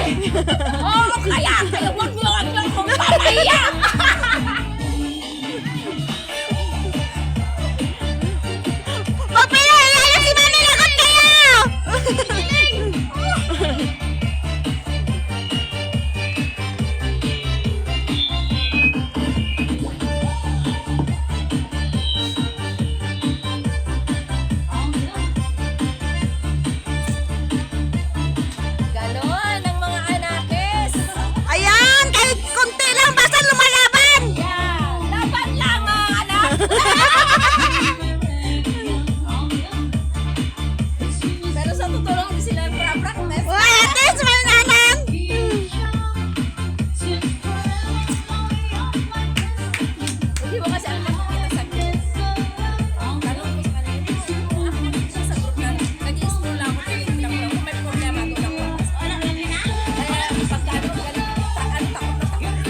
Oo, kaya wag niyo akong papaya. Magpinahilala si Mami Lagot kayo! Ganon ang mga anakes. Ayan! Kahit konti lang, basta lumalaban! Yeah, laban lang mga anak. Pero sa totoo lang, hindi sila nagpra-practice. Uy, at least may nanan! Hindi mo kasi alam kita sa group. Tanong ko sa kanila, ako dito sa group na nag-i-scroll ako, tinitignan ko lang kung may problema doon ako. Kaya pagkano, takot na takot.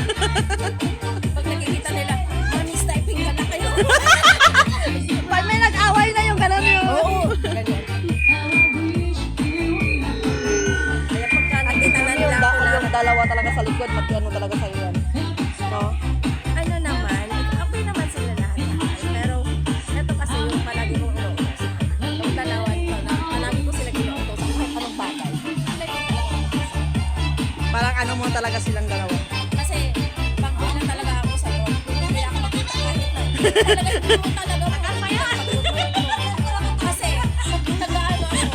Pag nakikita nila, Mami, typing ka na kayo. Pag may nag-away na yung gano'n yun. Oo, ganyan. Kaya pagka nakita na nila ako na, Yung dalawa talaga sa likod, matiano talaga sa'yo yan. No? ano naman, okay naman sila lahat. Pero, ito kasi yung palagi kong inuutos. Yung dalawan ko na, palagi ko sila inuutos kahit anong bagay. Palagi talaga. Parang ano mo talaga silang dalawa. Kasi, pag wala talaga ako sa'yo, hindi ako makita kahit na. Talaga, hindi mo talaga makakaya. Kasi, nag-ano ako,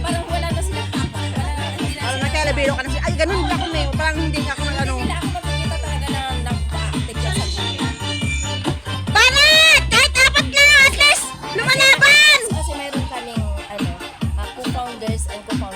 parang wala na silang tama. Hindi na Parang sila- nagkalabiro ka na siya. Ay, ganun ba ako may parang hindi ka ako nag-ano. Hindi ako makikita talaga na nagpa-active ka sa gym. Bakit? Kahit apat na, at least lumalaban! Kasi mayroon kaming co-founders and co-founders